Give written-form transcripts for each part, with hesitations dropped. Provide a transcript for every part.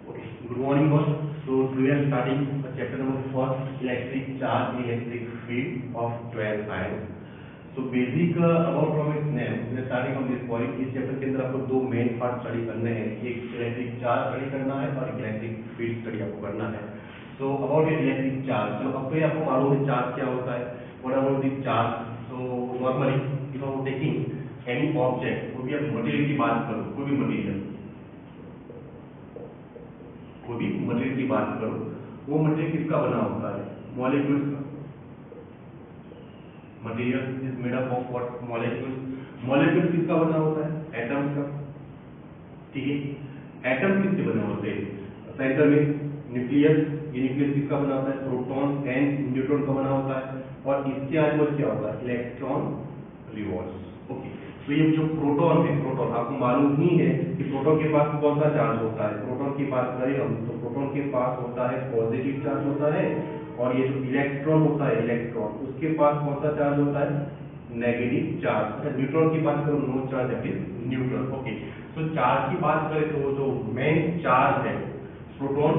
Okay, good morning all. So today I am starting chapter number 1, electric charge, electric field of 12 science. So basic about from its name, we are starting from this point. इस chapter के अंदर आपको दो main part study करने हैं, एक electric charge study करना है और इलेक्ट्रिक फील्ड स्टडी आपको करना है. So about इलेक्ट्रिक चार्ज, जो अब तो आपको मालूम है चार्ज क्या होता है. What about the charge? So normally if I am taking any object, कोई भी आप मटेरियल की बात करो, कोई भी मटेरियल की बात करो, वो मटेरियल किसका बना होता है? मॉलिक्यूल्स का. Material is made up of what? Molecules. Molecules किसका बना होता है? एटम्स का. ठीक है, एटम्स किससे बने होते हैं? सेंटर में न्यूक्लियस. ये न्यूक्लियस किसका बना होता है? प्रोटॉन एंड न्यूट्रॉन का बना होता है. और इसके आसपास क्या होता है? Electron revolves. ओके, तो ये जो प्रोटॉन है, प्रोटॉन आपको मालूम ही है कि प्रोटॉन के पास कौन सा चार्ज होता है. प्रोटॉन की बात करें हम तो प्रोटॉन के पास होता है पॉजिटिव चार्ज होता है, और ये जो इलेक्ट्रॉन होता है, इलेक्ट्रॉन, उसके पास कौन सा चार्ज होता है? Negative charge. अच्छा, न्यूट्रॉन की बात करो, no charge, that is neutral. Okay, तो चार्ज की बात करें तो जो मेन चार्ज है proton,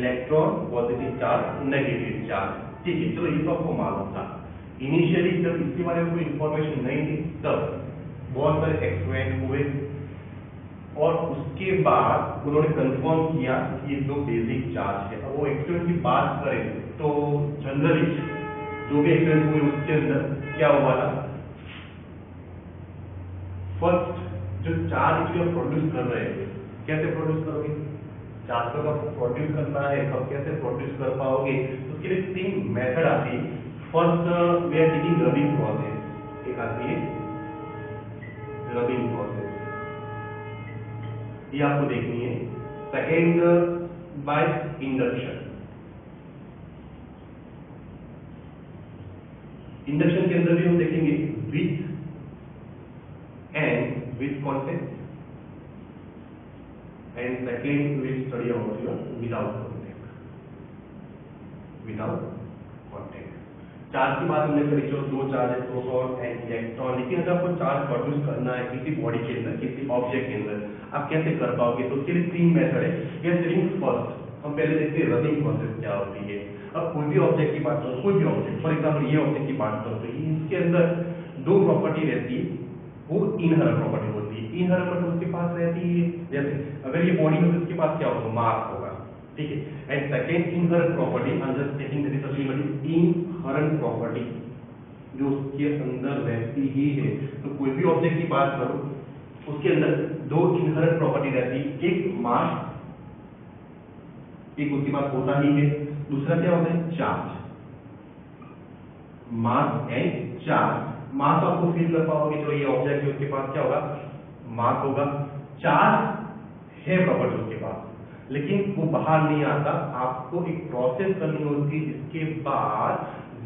electron, positive charge, negative charge. ठीक है, चलो ये तो आपको मालूम था. इनिशियली जब इसके बारे में कोई इंफॉर्मेशन नहीं थी तब बहुत सारे एक्सपेरिमेंट हुए और उसके बाद उन्होंने कंफर्म किया कि ये दो बेसिक चार्ज है. अब वो एक्सपेरिमेंट की बात करें तो जनरली जो भी एक्सपेरिमेंट हुए उसके अंदर क्या हुआ था? फर्स्ट जो चार्ज जो प्रोड्यूस कर रहे हैं, कैसे प्रोड्यूस करोगे? चार्ज को अगर प्रोड्यूस करना है तो कैसे प्रोड्यूस कर पाओगे? तो उसके लिए तीन मेथड आती है. First we are taking rubbing process. एक आती है रबिंग प्रोसेस, ये आपको देखनी है. Second by induction. इंडक्शन के अंदर भी हम देखेंगे with and with contact, and second will study about your without contact. Without contact charge की बात हमने करी, जो दो चार्ज है प्रोटॉन एंड इलेक्ट्रॉन. लेकिन अगर आपको चार्ज प्रोड्यूस करना है किसी बॉडी के अंदर, किसी ऑब्जेक्ट के अंदर, आप कैसे कर पाओगे? तो उसके लिए तीन मेथड है. फर्स्ट हम पहले देखते हैं रबिंग प्रोसेस क्या होती है. अब कोई भी ऑब्जेक्ट की बात करो, कोई भी ऑब्जेक्ट, फॉर एग्जाम्पल ये ऑब्जेक्ट की बात करो तो इसके अंदर दो प्रॉपर्टी रहती है. वो इनहरर प्रॉपर्टी होती है. इनहरर मतलब उसके पास रहती है, जैसे अगर ये बॉडी में तो उसके पास क्या होगा? मास होगा. ठीक है, and second inherent property, I am just taking that is something inherent property जो उसके अंदर रहती ही है. तो कोई भी ऑब्जेक्ट की बात करो उसके अंदर दो इनहरर प्रॉपर्टी रहती है. एक मास, एक उसके पास होता ही है. दूसरा क्या होता है? Charge. Mass and charge. Mass आपको फील कर पाओगे, जो ये ऑब्जेक्ट है उसके पास क्या होगा? मास होगा. चार्ज है प्रॉपर्टी उसके पास, लेकिन वो बाहर नहीं आता. आपको एक प्रोसेस करनी होती है, जिसके बाद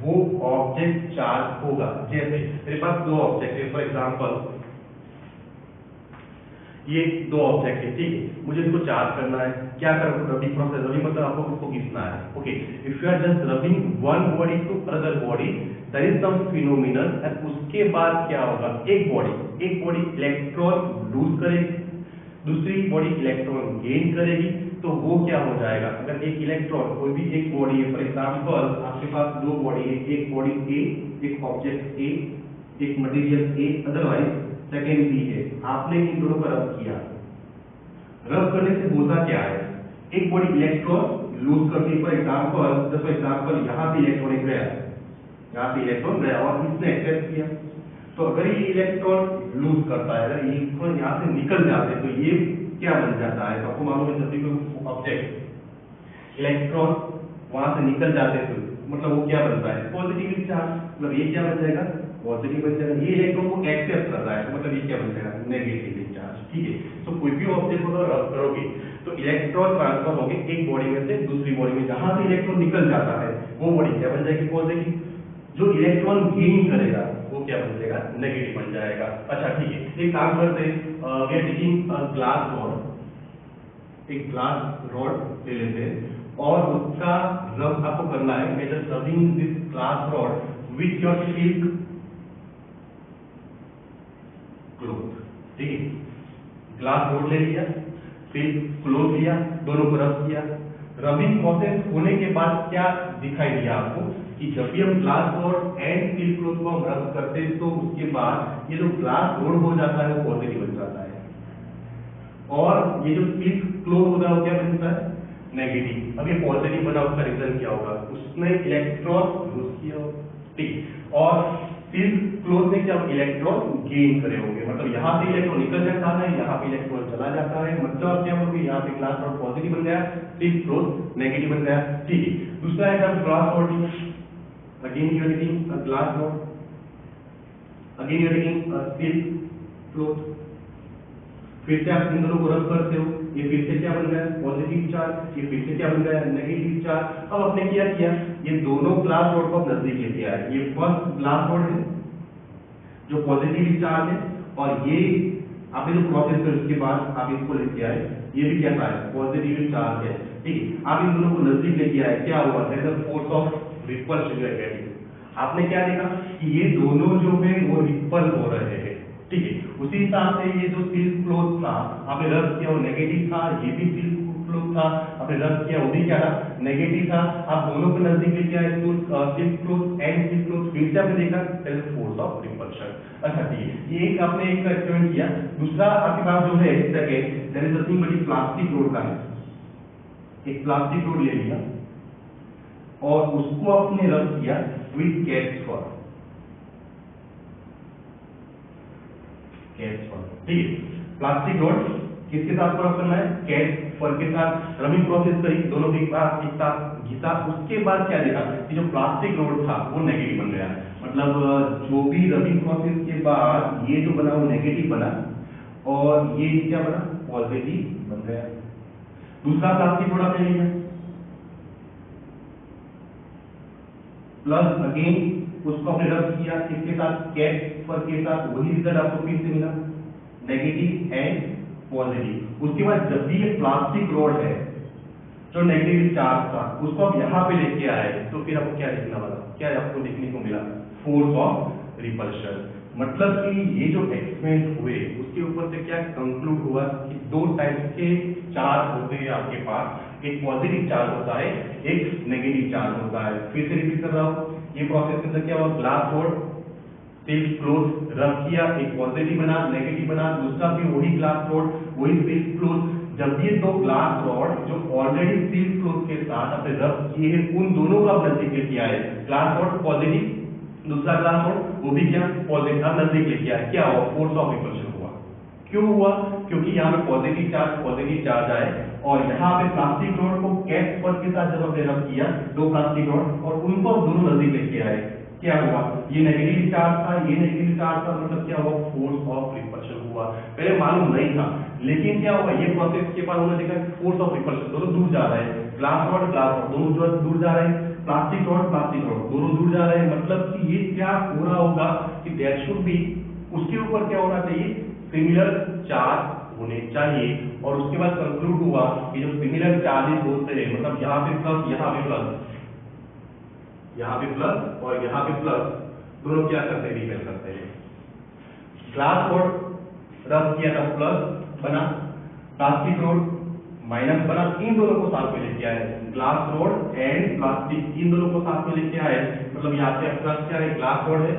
वो ऑब्जेक्ट चार्ज होगा. जैसे मेरे पास दो ऑब्जेक्ट है, फॉर एग्जांपल ये दो ऑब्जेक्ट है. ठीक है, मुझे इसको चार्ज करना है. क्या करूं? Rubbing process. रबिंग मतलब आपको इसको घिसना है. Okay, if you are just rubbing one body to other body, there is some phenomenon. And उसके बाद क्या होगा? एक बॉडी इलेक्ट्रॉन लूज करेगी, दूसरी बॉडी इलेक्ट्रॉन गेन करेगी. तो वो क्या हो जाएगा? अगर एक इलेक्ट्रॉन, कोई भी एक बॉडी है, फॉर एग्जांपल आपके पास दो बॉडी है, एक बॉडी ए, एक ऑब्जेक्ट ए, एक material A, otherwise second B है. आपने इन दोनों का रब किया. रब करने से होता क्या है? एक बॉडी इलेक्ट्रॉन लूज करती है. फॉर एग्जांपल यहाँ पे इलेक्ट्रॉन गया, यहाँ पे इलेक्ट्रॉन गया और इसने एक्सेप्ट किया. तो अगर ये इलेक्ट्रॉन लूज करता है, अगर ये इलेक्ट्रॉन यहाँ से निकल जाते हैं तो ये क्या बन जाता है? तो आपको मालूम है, जब भी कोई ऑब्जेक्ट इलेक्ट्रॉन वहां से निकल जाते हैं तो मतलब वो क्या बनता है? Positive charge. मतलब ये क्या बन जाएगा? पॉजिटिव बन जाएगा. ये इलेक्ट्रॉन को एक्सेप्ट कर रहा है, तो मतलब ये क्या बन जाएगा? Negative charge. ठीक है, तो कोई भी ऑब्जेक्ट को रब करोगे तो इलेक्ट्रॉन ट्रांसफर होंगे एक बॉडी में से दूसरी बॉडी में. जहां से इलेक्ट्रॉन निकल जाता है वो बॉडी क्या बन जाएगी? पॉजिटिव. जो इलेक्ट्रॉन गेन करेगा वो क्या बन जाएगा? नेगेटिव बन जाएगा. अच्छा ठीक है, एक काम करते हैं, we are taking glass rod. एक ग्लास रॉड ले लेते हैं और उसका रब आपको करना है. मैं just rubbing this glass rod with your silk cloth. ठीक है, ग्लास रॉड ले लिया. फिर क्लोज लिया, दोनों को रब किया। रबिंग प्रोसेस होने के बाद क्या दिखाई दिया आपको कि जब भी हम glass rod and steel cloth को हम रब करते हैं तो उसके बाद ये जो ग्लास रोड हो जाता है वो पॉजिटिव बन जाता है, और ये जो स्टील क्लोथ होता है वो क्या बनता है, नेगेटिव। अब ये पॉजिटिव बना, उसका रीजन क्या होगा, उसने इलेक्ट्रॉन यूज किया, ठीक। और स्टील क्लोथ ने क्या इलेक्ट्रॉन गेन करे होंगे, मतलब यहाँ से इलेक्ट्रॉन निकल जाता है, यहाँ पे इलेक्ट्रॉन चला जाता है, मतलब क्या होगा, यहाँ पे ग्लास रॉड पॉजिटिव बन गया, स्टील क्लोथ नेगेटिव बन गया, ठीक है। दूसरा है glass rod, again you are taking a glass rod, again you are taking a steel cloth, फिर से आप इन दोनों को रब करते हो, ये फिर से क्या बन गया, पॉजिटिव चार्ज, ये फिर से क्या बन गया, नेगेटिव चार्ज। अब आपने क्या किया, ये दोनों ग्लास रॉड को नजदीक लेके आए, ये फर्स्ट ग्लास रॉड है जो पॉजिटिव चार्ज है, और ये आपने जो प्रोसेस कर उसके बाद आप इसको लेके आए, ये भी कैसा है, पॉजिटिव चार्ज है, ठीक है। आप इन दोनों को नजदीक लेके आए, क्या हुआ, there is a force of repulsion you are getting. आपने क्या देखा कि ये दोनों जो है वो रिपल हो रहे हैं, ठीक है। उसी हिसाब से ये जो स्टील क्लोथ था आपने रब किया वो नेगेटिव था, ये भी स्टील क्लोथ था आपने रब किया वो भी क्या था, नेगेटिव था। आप दोनों को नजदीक लेके आए, steel cloth and steel cloth, फिर से आपने देखा there is force of repulsion. अच्छा ठीक है, ये एक आपने एक एक्सपेरिमेंट किया। दूसरा आपके पास जो है second, there is nothing but plastic rod का है, एक प्लास्टिक रोड ले लिया और उसको आपने रब किया विद कैस्ट फॉर, ठीक है। प्लास्टिक रोड किसके साथ रब करना है, कैस्ट फर के साथ। रबिंग प्रोसेस करी, दोनों के साथ एक साथ घिसा, उसके बाद क्या देखा कि जो प्लास्टिक रोड था वो नेगेटिव बन गया, मतलब जो भी रबिंग प्रोसेस के बाद ये जो बना वो नेगेटिव बना और ये क्या बना, पॉजिटिव बन गया। दूसरा प्लास्टिक रोड आपने लिया, प्लस अगेन उसको आपने रब किया किसके साथ, कैस्ट फर के साथ, वही रिजल्ट आपको फिर से मिला, नेगेटिव एंड पॉजिटिव। उसके बाद जब भी ये प्लास्टिक रोड है जो नेगेटिव चार्ज था उसको आप यहाँ पे लेके आए तो फिर आपको क्या देखना वाला, क्या आपको देखने को मिला, फोर्स ऑफ रिपल्शन। मतलब कि ये जो एक्सपेरिमेंट हुए उसके ऊपर से क्या कंक्लूड हुआ कि दो टाइप के चार्ज होते हैं आपके पास, एक पॉजिटिव चार्ज होता है, एक नेगेटिव चार्ज होता है। फिर से रिपीट कर रहा हूँ, ये प्रोसेस के अंदर क्या हुआ, ग्लास रोड स्टील क्लोथ रब किया, एक पॉजिटिव बना, नेगेटिव बना, दूसरा भी वही ग्लास रोड वही स्टील क्लोथ। जब ये दो ग्लास रॉड जो ऑलरेडी स्टील क्लोथ के साथ अपने रब किए हैं उन दोनों का नजदीक लेके आए, ग्लास रॉड पॉजिटिव, दूसरा ग्लास रॉड वो भी क्या पॉजिटिव, अब नजदीक लेके आए, क्या हुआ, फोर्स ऑफ रिपल्शन हुआ। क्यों हुआ, क्योंकि यहाँ पे पॉजिटिव चार्ज आए और यहाँ पे प्लास्टिक रोड को कैस्ट फर के साथ जब हमने रब किया, दो प्लास्टिक रोड और उनको दोनों नजदीक लेके आए, क्या हुआ, ये नेगेटिव चार्ज था, ये नेगेटिव चार्ज था, मतलब क्या हुआ, फोर्स ऑफ रिपल्शन हुआ। पहले मालूम नहीं था, लेकिन क्या हुआ, ये प्रोसेस के बाद उन्होंने देखा फोर्स ऑफ रिपल्शन दोनों दूर जा रहे हैं, ग्लास रॉड दोनों जो दूर जा रहे हैं, प्लास्टिक रॉड दोनों दूर जा रहे हैं। मतलब कि ये क्या हो रहा होगा कि देयर शुड बी, उसके ऊपर क्या होना चाहिए, सिमिलर चार्ज होने चाहिए। और उसके बाद कंक्लूड हुआ कि जो सिमिलर चार्जेस होते हैं, मतलब यहाँ पे प्लस यहाँ पे प्लस, यहाँ पे प्लस और यहाँ पे प्लस, दोनों क्या करते हैं, रिपेल करते हैं। ग्लास रोड रब किया था प्लस बना, प्लास्टिक रोड माइनस बना, इन दोनों को साथ में लेके आए, glass rod and plastic in दोनों को साथ में लेके आए, मतलब यहाँ पे प्लस क्या है, ग्लास रोड है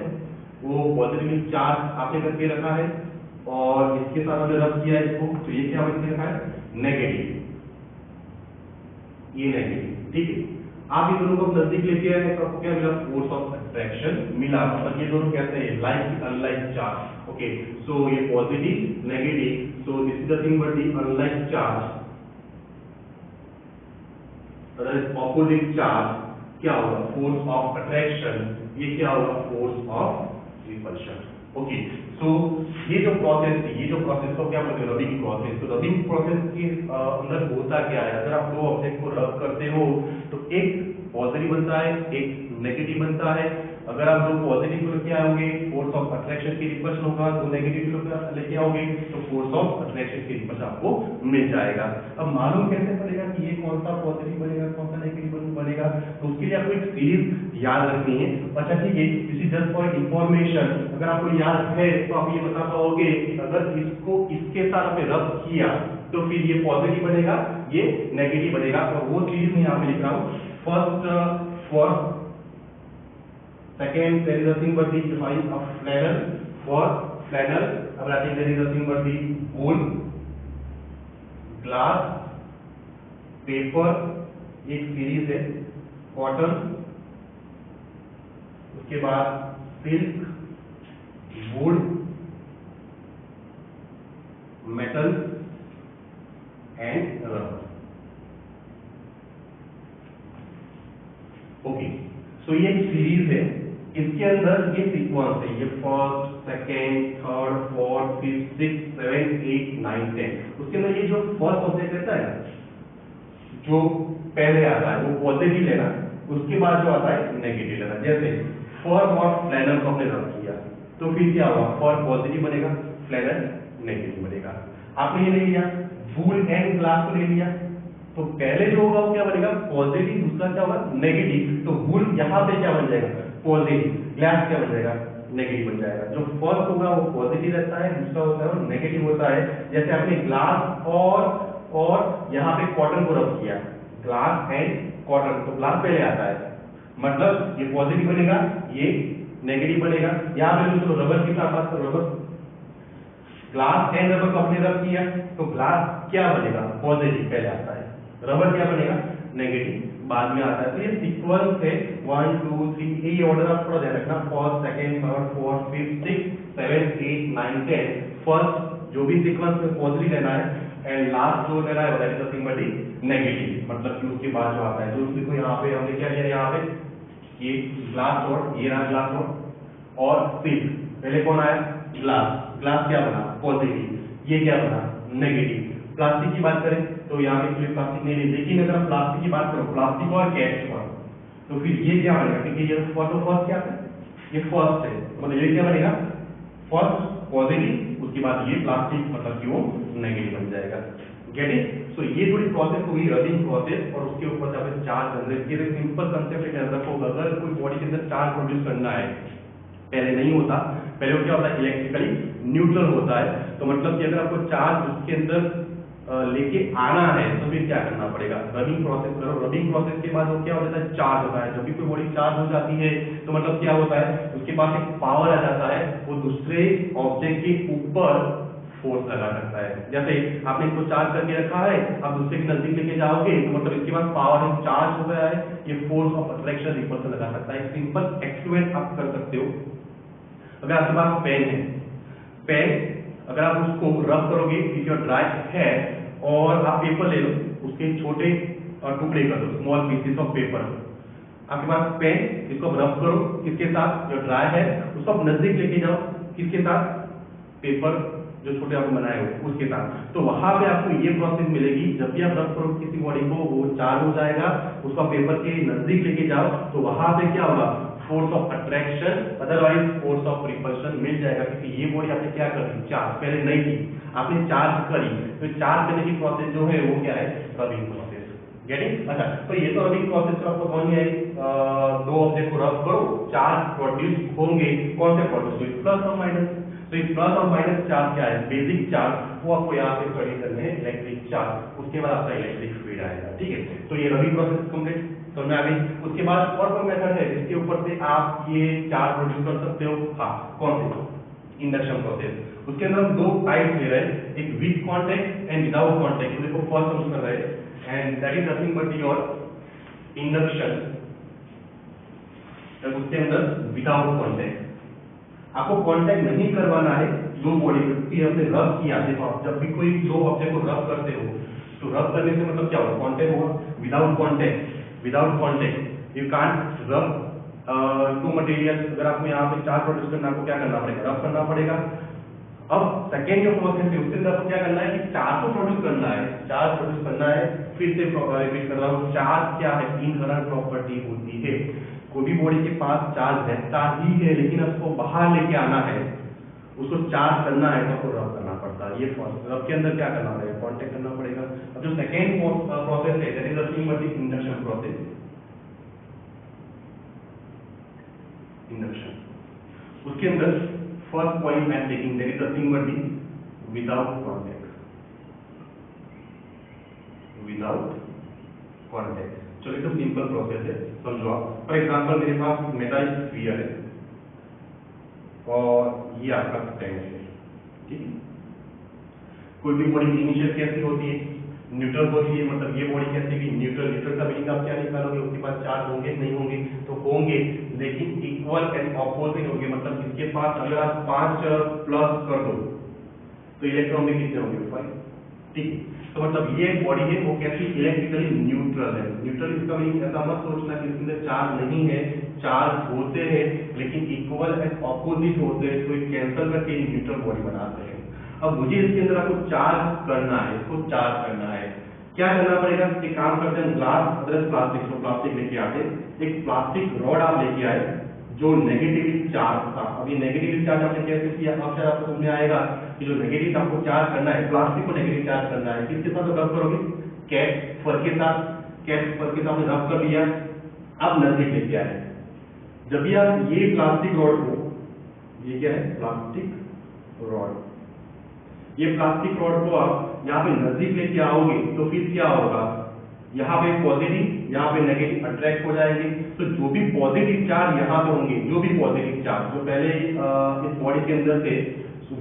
वो पॉजिटिव चार्ज आपने करके रखा है और इसके साथ हमने रब किया इसको, तो ये क्या करके रखा है, नेगेटिव, ये नेगेटिव, ठीक है। आप ये दोनों को नजदीक लेके आए तो आपको क्या मिला, फोर्स ऑफ अट्रैक्शन मिला, मतलब ये दोनों कैसे हैं, like unlike charge, okay. So ये positive negative, so this is the thing but the unlike charge, that is opposite charge, क्या होगा, फोर्स ऑफ अट्रैक्शन, ये क्या होगा, force of repulsion, okay. So ये जो प्रोसेस थी, ये जो प्रोसेस को क्या बोलते हैं, रबिंग प्रोसेस। तो रबिंग प्रोसेस के अंदर होता क्या है, अगर आप दो ऑब्जेक्ट को रब करते हो तो एक पॉजिटिव बनता है, एक नेगेटिव बनता है। अगर आप दो पॉजिटिव को लेके आओगे फोर्स ऑफ अट्रैक्शन की रिपल्शन होगा, दो नेगेटिव को लेके आओगे तो फोर्स ऑफ अट्रैक्शन की रिपल्शन आपको मिल जाएगा। अब मालूम कैसे पड़ेगा कि ये कौन सा पॉजिटिव बनेगा, कौन सा नेगेटिव बनेगा, तो उसके लिए आपको एक सीरीज याद रखनी है। अच्छा ठीक है, इसी जस्ट फॉर इंफॉर्मेशन, अगर आपको याद है तो आप ये बता पाओगे कि अगर इसको इसके साथ आपने रब किया तो फिर ये पॉजिटिव बनेगा, ये नेगेटिव बनेगा। और वो चीज मैं यहाँ पे लिख रहा हूँ, first for second there is nothing but the define of flannel, for flannel अब writing there is nothing but the wool, glass, paper, एक सीरीज है, कॉटन, उसके बाद silk, wood, metal and rubber. Okay, so ये एक series है, इसके अंदर ये सीक्वेंस है, ये first, second, third, fourth, fifth, six, seven, 8, 9, 10। उसके अंदर ये जो फर्स्ट ऑब्जेक्ट रहता है ना, जो पहले आता है वो पॉजिटिव लेना, उसके बाद जो आता है नेगेटिव लेना। जैसे फॉर वॉट फ्लैनल को हमने रब किया, तो फिर क्या होगा, फॉर पॉजिटिव बनेगा, फ्लैनल नेगेटिव बनेगा। आपने ये ले लिया, वूल एंड ग्लास को ले लिया, तो पहले जो होगा वो क्या बनेगा, पॉजिटिव, दूसरा क्या होगा, नेगेटिव। तो वूल यहाँ पे क्या बन जाएगा, पॉजिटिव, ग्लास क्या बन जाएगा, नेगेटिव बन जाएगा। जो फर्स्ट होगा वो पॉजिटिव रहता है, दूसरा होता है वो नेगेटिव होता है। जैसे आपने ग्लास और यहाँ पे कॉटन को रब किया, ग्लास एंड कॉटन, तो ग्लास पहले आता है, मतलब ये पॉजिटिव बनेगा, ये नेगेटिव बनेगा। यहाँ पे जो रबर की बात करो, रबर, ग्लास एंड रबर को हमने रब किया, तो ग्लास क्या बनेगा, पॉजिटिव पहले आता है, रबर क्या बनेगा, नेगेटिव बाद में आता है। तो ये सीक्वेंस है 1 2 3, ये ऑर्डर आप थोड़ा ध्यान रखना, first, second, third, fourth, fifth, six, 7, 8, 9, 10। First जो भी सीक्वेंस में पॉजिटिव लेना है, एंड लास्ट जो लेना है that is nothing but negative, मतलब कि उसके बाद जो आता है, जो देखो यहाँ पे हमने क्या लिया, यहाँ पे ये ग्लास रॉड, ये रहा ग्लास रॉड और सिल्क, पहले कौन आया, ग्लास, ग्लास क्या बना, पॉजिटिव, ये क्या बना, नेगेटिव। प्लास्टिक की बात करें तो यहाँ पे कोई प्लास्टिक नहीं है, लेकिन अगर आप प्लास्टिक की बात करो, प्लास्टिक और कैच और, तो फिर ये क्या बनेगा, क्योंकि ये फर्स्ट क्या है, ये फर्स्ट है, मतलब ये क्या बनेगा, फर्स्ट पॉजिटिव, उसके बाद ये प्लास्टिक, मतलब कि वो नेगेटिव बन जाएगा। Get it? सो ये थोड़ी प्रोसेस हुई, रबिंग प्रोसेस, और उसके ऊपर जब चार्ज जनरेट किए, सिंपल कंसेप्ट है, रखो, अगर कोई बॉडी के अंदर चार्ज प्रोड्यूस करना है, पहले नहीं होता, पहले वो क्या होता है, इलेक्ट्रिकली न्यूट्रल होता है। तो मतलब कि अगर आपको चार्ज उसके अंदर लेके आना है तो फिर क्या करना पड़ेगा, रबिंग प्रोसेस करो। रबिंग प्रोसेस के बाद वो क्या हो जाता है, चार्ज होता है। जब भी कोई बॉडी चार्ज हो जाती है तो मतलब क्या होता है, उसके पास एक पावर आ जाता है, वो दूसरे ऑब्जेक्ट के ऊपर फोर्स लगा सकता है। जैसे आपने इसको चार्ज करके रखा है, आप दूसरे के नजदीक लेके जाओगे तो मतलब इसके पास पावर है, चार्ज हो गया है, ये फोर्स ऑफ अट्रैक्शन रिपल्सन लगा सकता है। सिंपल एक्सपेरिमेंट आप कर सकते हो। अगर आपके पास पेन है, पेन अगर आप उसको रब करोगे, इफ योर ड्राई है, और आप पेपर ले लो, उसके छोटे टुकड़े कर दो, स्मॉल पीसेस ऑफ पेपर। आपके पास पेन, इसको रब करो, किसके साथ, जो ड्राई है उसको आप नजदीक लेके जाओ, किसके साथ, पेपर जो छोटे आपने बनाए हो उसके साथ। तो वहां पे आपको ये प्रोसेस मिलेगी, जब भी आप रब करो किसी बॉडी को, वो चार्ज हो जाएगा, उसको पेपर के नजदीक लेके जाओ, तो वहां पे क्या होगा, force of attraction, otherwise force of repulsion मिल जाएगा। क्योंकि ये बॉडी आपने क्या कर दी, चार्ज पहले नहीं थी, आपने चार्ज करी, तो चार्ज करने की प्रोसेस जो है वो क्या है, रबिंग प्रोसेस। गेटिंग? अच्छा, तो ये तो रबिंग प्रोसेस आपको समझ में आई। दो ऑब्जेक्ट को रब करो, चार्ज प्रोड्यूस होंगे, कौन से प्रोड्यूस हुए, प्लस और माइनस। तो ये प्लस और माइनस चार्ज क्या है, बेसिक चार्ज, वो आपको यहाँ पे स्टडी करने हैं, इलेक्ट्रिक चार्ज, उसके बाद आपका इलेक्ट्रिक फील्ड आएगा। ठीक है, तो ये रबिंग प्रोसेस कंप्लीट समझ में आ गई। उसके बाद और कोई मेथड है जिसके ऊपर से आप ये चार्ज प्रोड्यूस कर सकते हो? हाँ, कौन से, इंडक्शन प्रोसेस। उसके अंदर हम दो टाइप ले रहे हैं, एक with contact and without contact. तो देखो फर्स्ट हम कर रहे हैं, and that is nothing but your induction. तब उसके अंदर विदाउट कॉन्टेक्ट, आपको कांटेक्ट नहीं करवाना है, दो बॉडी की हमने रब किया। देखो आप जब भी कोई दो ऑब्जेक्ट को रब करते हो, तो रब करने से मतलब क्या होगा, कांटेक्ट होगा। विदाउट कांटेक्ट यू कांट रब टू मटेरियल। अगर आपको यहाँ पे चार्ज प्रोड्यूस करना, आपको क्या करना पड़ेगा, रब करना पड़ेगा। अब सेकेंड जो प्रोसेस है उसके अंदर आपको क्या करना है कि चार्ज को प्रोड्यूस करना है, चार्ज प्रोड्यूस करना है। फिर से रिपीट कर रहा हूँ, चार्ज क्या है, इनहरेंट प्रॉपर्टी होती है। कोई भी बॉडी के पास चार्ज रहता ही है, लेकिन उसको बाहर लेके आना है, उसको चार्ज करना है, तो आपको रब करना पड़ता है। ये रब के अंदर क्या करना पड़ेगा, कांटेक्ट करना पड़ेगा। अब जो सेकेंड प्रोसेस है that is nothing but induction process. Induction, उसके अंदर first point I am taking that is nothing but without contact. Without contact. चलो ये तो सिंपल प्रोसेस है, समझो आप। फॉर एग्जांपल मेरे पास मेटालिक स्फीयर है और ये आपका स्टैंड है, ठीक है। कोई भी बॉडी की इनिशियल कैसी होती है, न्यूट्रल होती है, मतलब ये बॉडी कैसी भी न्यूट्रल। न्यूट्रल का मीनिंग आप क्या निकालोगे, उसके पास चार्ज होंगे नहीं होंगे, तो होंगे लेकिन इक्वल एंड ऑपोजिट होंगे। मतलब इसके पास अगर आप 5 प्लस कर दो तो इलेक्ट्रॉन में कितने होंगे, 5, ठीक है। तो मतलब ये बॉडी है वो कैसी, इलेक्ट्रिकली न्यूट्रल है। न्यूट्रल इसका मीनिंग ऐसा मत सोचना कि इसके अंदर चार्ज नहीं है, चार्ज होते हैं लेकिन इक्वल एंड ऑपोजिट होते हैं, तो ये कैंसिल करके न्यूट्रल बॉडी बनाते हैं। अब मुझे इसके अंदर आपको चार्ज करना है, इसको चार्ज करना है, क्या करना पड़ेगा, एक काम करते हैं, ग्लास अदरवाइज प्लास्टिक, तो प्लास्टिक लेके आते, एक प्लास्टिक रॉड आप लेके आए जो नेगेटिवली चार्ज था। अब ये नेगेटिवली चार्ज आपने कैसे किया, अब शायद आपको समझ में आएगा कि जो नेगेटिव आपको चार्ज करना है, प्लास्टिक को नेगेटिव चार्ज करना है, किसके साथ रब करोगे, कैट फर के साथ। कैट फर के साथ रब कर लिया। अब नजदीक लेके आए, जब भी आप ये प्लास्टिक रॉड को, ये क्या है, प्लास्टिक रॉड, ये प्लास्टिक रॉड को आप यहाँ पे नजदीक लेके आओगे तो फिर क्या होगा, यहाँ पे पॉजिटिव, यहाँ पे नेगेटिव अट्रैक्ट हो जाएंगे। तो जो भी पॉजिटिव चार्ज यहाँ पे होंगे, जो भी पॉजिटिव चार्ज जो पहले इस बॉडी के अंदर थे,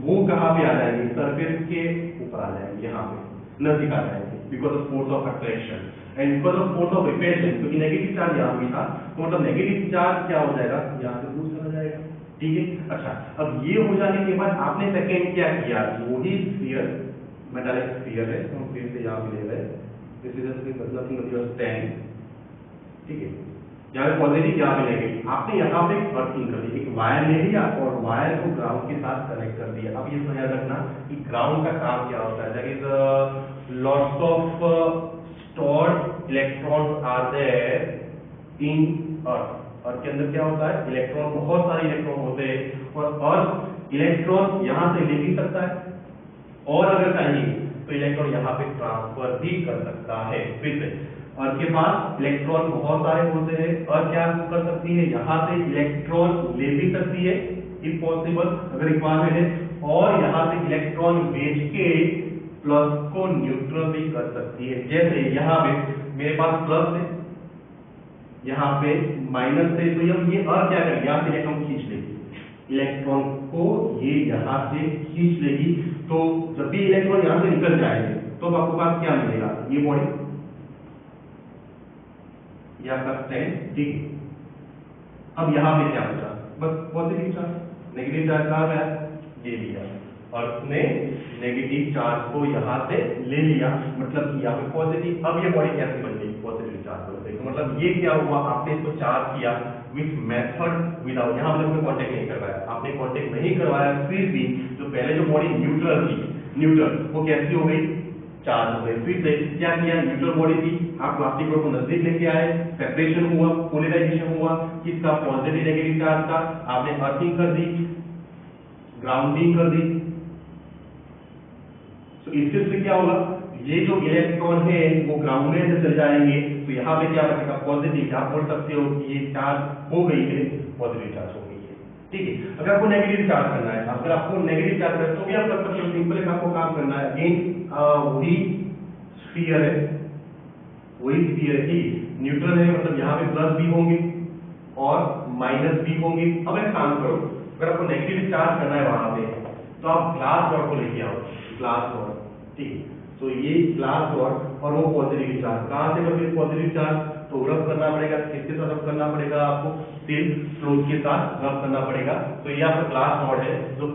वो कहाँ पे आ जाएंगे, सरफेस के ऊपर आ जाएंगे, यहाँ पे नजदीक आ जाएंगे, because of force of attraction and because of force of रिपेल्शन। क्योंकि नेगेटिव चार्ज यहाँ भी था, तो मतलब नेगेटिव चार्ज क्या हो जाएगा, यहाँ से दूर चला जाएगा, ठीक है। अच्छा, अब ये हो जाने के बाद आपने सेकेंड क्या किया, वही स्फीयर, मेटालिक स्फीयर है, हम फिर से यहाँ पे ले रहे हैं, this is nothing but your stand, ठीक है। यहाँ पे पॉजिटिव, यहाँ पे नेगेटिव, आपने यहाँ पे अर्थिंग कर दी, एक वायर ले लिया और वायर को ग्राउंड के साथ कनेक्ट कर दिया। अब ये याद रखना कि ग्राउंड का काम क्या होता है, that is lots of stored electrons are there in earth. Earth के अंदर क्या होता है, इलेक्ट्रॉन, बहुत सारे इलेक्ट्रॉन होते हैं, और अर्थ इलेक्ट्रॉन यहाँ से ले भी सकता है, और अगर चाहिए तो इलेक्ट्रॉन यहाँ पे ट्रांसफर भी कर सकता है। फिर से अर्थ के पास इलेक्ट्रॉन बहुत सारे होते हैं, अर्थ क्या कर सकती है, यहाँ से इलेक्ट्रॉन ले भी सकती है इफ पॉसिबल, अगर रिक्वायरमेंट है, और यहाँ से इलेक्ट्रॉन भेज के प्लस को न्यूट्रल भी कर सकती है। जैसे यहाँ पे मेरे पास प्लस है, यहाँ पे माइनस है, तो ये अर्थ क्या करेगी, यहाँ से इलेक्ट्रॉन खींच लेगी, इलेक्ट्रॉन को ये यहाँ से खींच लेगी। तो जब भी इलेक्ट्रॉन यहाँ से निकल जाएंगे तो आपको पास क्या मिलेगा, ये बॉडी, ये आपका स्टैंड, ठीक है। अब यहाँ पे क्या बचा, बस पॉजिटिव चार्ज, नेगेटिव चार्ज कहाँ गया, ये लिया, और उसने नेगेटिव चार्ज को यहाँ से ले लिया, मतलब कि यहाँ पे पॉजिटिव। अब ये बॉडी कैसे बन गई, पॉजिटिव चार्ज बन गई। तो मतलब ये क्या हुआ, आपने इसको चार्ज किया विथ मेथड विदाउट, यहाँ हमने कोई कॉन्टेक्ट नहीं करवाया, आपने कॉन्टेक्ट नहीं करवाया, फिर भी जो पहले जो बॉडी न्यूट्रल थी, न्यूट्रल वो कैसी हो गई, चार्ज हो गई। फिर से क्या किया, न्यूट्रल बॉडी थी, आप प्लास्टिक को नजदीक लेके आए, सेपरेशन हुआ, पोलराइजेशन हुआ, किसका, पॉजिटिव नेगेटिव चार्ज का, आपने अर्थिंग कर दी, ग्राउंडिंग कर दी। तो इससे क्या होगा, ये जो इलेक्ट्रॉन है वो ग्राउंड में चले जाएंगे, तो यहाँ पे क्या बचेगा, पॉजिटिव। आप बोल सकते हो कि ये चार्ज हो गई है, पॉजिटिव चार्ज हो गई है, ठीक है। अगर आपको नेगेटिव चार्ज करना है, अगर आपको नेगेटिव चार्ज करना है तो भी आप कर सकते हो, सिंपल है, आपको काम करना है, अगेन वही स्फीयर है, वही स्फीयर है, ठीक, न्यूट्रल है, मतलब यहाँ पे प्लस भी होंगे और माइनस भी होंगे। अब एक काम करो, अगर आपको नेगेटिव चार्ज करना है वहां पे, तो आप ग्लास रॉड को लेके आओ, ग्लास रॉड, ठीक। तो ये ग्लास रॉड और वो पॉजिटिव चार्ज, कहां से करोगे पॉजिटिव चार्ज, तो रब करना पड़ेगा, किसके साथ रब करना पड़ेगा, आपको स्टील फ्लोट के साथ रब करना पड़ेगा। तो ये आपका ग्लास रॉड है जो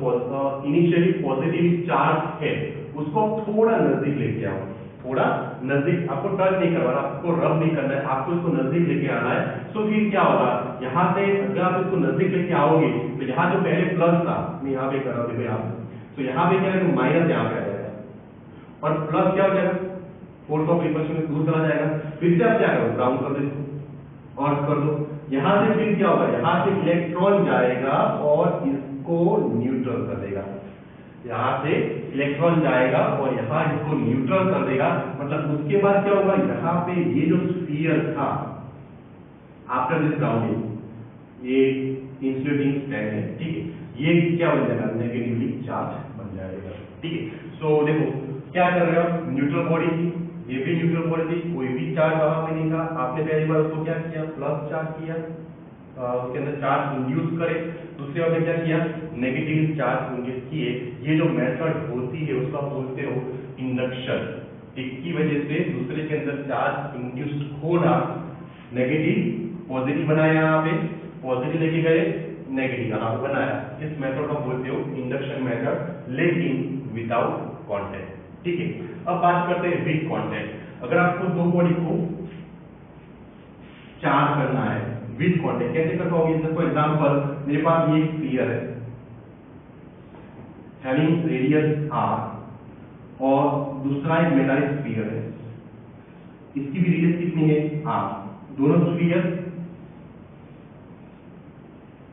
इनिशियली पॉजिटिव चार्ज है, उसको थोड़ा नजदीक लेके आओ, थोड़ा नजदीक, आपको टच नहीं करवाना, आपको रब नहीं करना है, आपको इसको नजदीक लेके आना है। तो फिर क्या होगा, यहाँ से अगर आप इसको नजदीक लेके आओगे तो यहाँ जो पहले प्लस था, मैं यहाँ पे कर रहा हूँ यहाँ पे, तो यहाँ पे क्या है, माइनस यहाँ पे आ जाएगा, और प्लस क्या हो जाएगा, फोर्स ऑफ रिपल्शन में दूर चला जाएगा। फिर से आप क्या करो, ग्राउंड कर दो और कर दो, यहाँ से फिर क्या होगा, यहाँ से इलेक्ट्रॉन जाएगा और इसको न्यूट्रल कर देगा, यहाँ से इलेक्ट्रॉन जाएगा और यहाँ इसको न्यूट्रल कर देगा। मतलब उसके बाद क्या होगा, यहाँ पे ये जो स्फीयर था आफ्टर दिस ग्राउंडिंग, ये इंसुलेटिंग स्टैंड है, ठीक है, ये क्या बन जाएगा, नेगेटिवली चार्ज बन जाएगा, ठीक है। सो देखो क्या कर रहे हो, न्यूट्रल बॉडी थी, ये भी न्यूट्रल बॉडी थी, कोई भी चार्ज वहां पे नहीं था। आपने पहली बार उसको क्या किया, प्लस चार्ज किया, उसके अंदर चार्ज इंड्यूस करे। दूसरी बार में क्या किया, नेगेटिव चार्ज इंड्यूस किए। ये जो मेथड होती है उसको आप बोलते हो इंडक्शन। एक की वजह से दूसरे के अंदर चार्ज इंड्यूस होना, नेगेटिव पॉजिटिव बनाया, यहाँ पे पॉजिटिव लेके गए, नेगेटिव यहाँ पे बनाया। इस मेथड को बोलते हो इंडक्शन मेथड, लेकिन विदाउट कांटेक्ट। ठीक है, अब बात करते हैं विद कांटेक्ट। अगर आपको दो बॉडी को चार्ज करना है विद कांटेक्ट, कैसे कर पाओगे? जैसे फॉर एग्जांपल मेरे पास ये स्फीयर है हैविंग रेडियस r और दूसरा एक मेटालिक स्फीयर है, इसकी भी रेडियस कितनी है, r। दोनों स्फीयर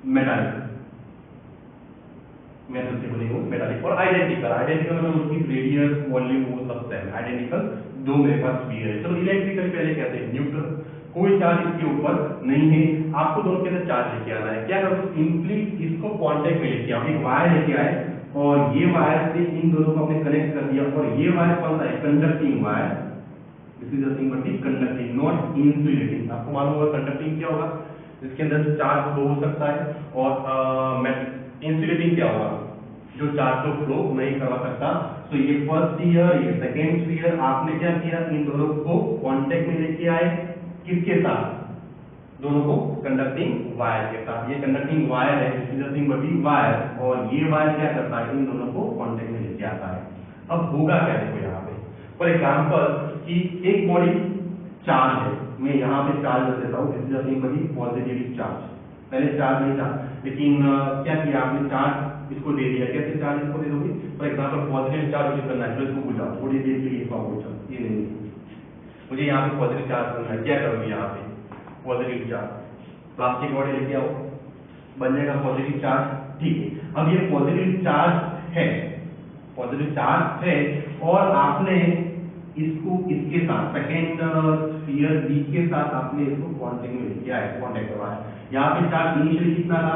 मेटालिक, मेटल से बने हो, मेटालिक और आइडेंटिकल। आइडेंटिकल मतलब उनकी रेडियस, वॉल्यूम वो सब सेम। आइडेंटिकल दो मेरे पास स्फीयर है। चलो इलेक्ट्रिकल पहले कहते हैं न्यूट्रल, कोई चार्ज इसके ऊपर नहीं है। आपको दोनों के अंदर चार्ज लेके आना है। क्या करो, सिंपली इसको कांटेक्ट में लेके आओ। एक वायर लेके आए और ये वायर से इन दोनों को आपने कनेक्ट कर दिया, और ये वायर कौन सा है, conducting wire. This is nothing but conducting, not insulating. आपको मालूम होगा कंडक्टिंग क्या होगा, इसके अंदर चार्ज फ्लो हो सकता है, और इंसुलेटिंग क्या होगा, जो चार्ज को फ्लो नहीं करवा सकता। तो ये फर्स्ट ईयर, ये सेकेंड ईयर, आपने क्या किया, इन दोनों को कांटेक्ट में लेके आए। किसके साथ, दोनों को कंडक्टिंग वायर के साथ। ये कंडक्टिंग वायर है, नथिंग बट वायर, और ये वायर क्या करता है, इन दोनों को कांटेक्ट में लेके आता है। अब होगा क्या, देखो यहाँ पे फॉर एग्जांपल कि एक बॉडी चार्ज है, मैं यहाँ पे चार्ज रख देता हूँ, this is nothing but positive charge. पहले चार्ज नहीं था, लेकिन क्या किया आपने, चार्ज इसको दे दिया। कैसे चार्ज इसको दे दोगे, फॉर एग्जांपल पॉजिटिव चार्ज मुझे करना है, तो इसको बुझाओ थोड़ी देर के लिए, इसको आप बुझाओ, ये नहीं, मुझे यहाँ पे पॉजिटिव चार्ज करना है। क्या करोगे, यहाँ पे पॉजिटिव चार्ज, प्लास्टिक बॉडी लेके आओ, बन जाएगा पॉजिटिव चार्ज। ठीक है, अब ये पॉजिटिव चार्ज है, पॉजिटिव चार्ज है, और आपने इसको इसके साथ सेकेंड स्फीयर बी के साथ आपने इसको कांटेक्ट में लेके आए, कांटेक्ट करवाया। यहाँ पे चार्ज इनिशियली कितना था,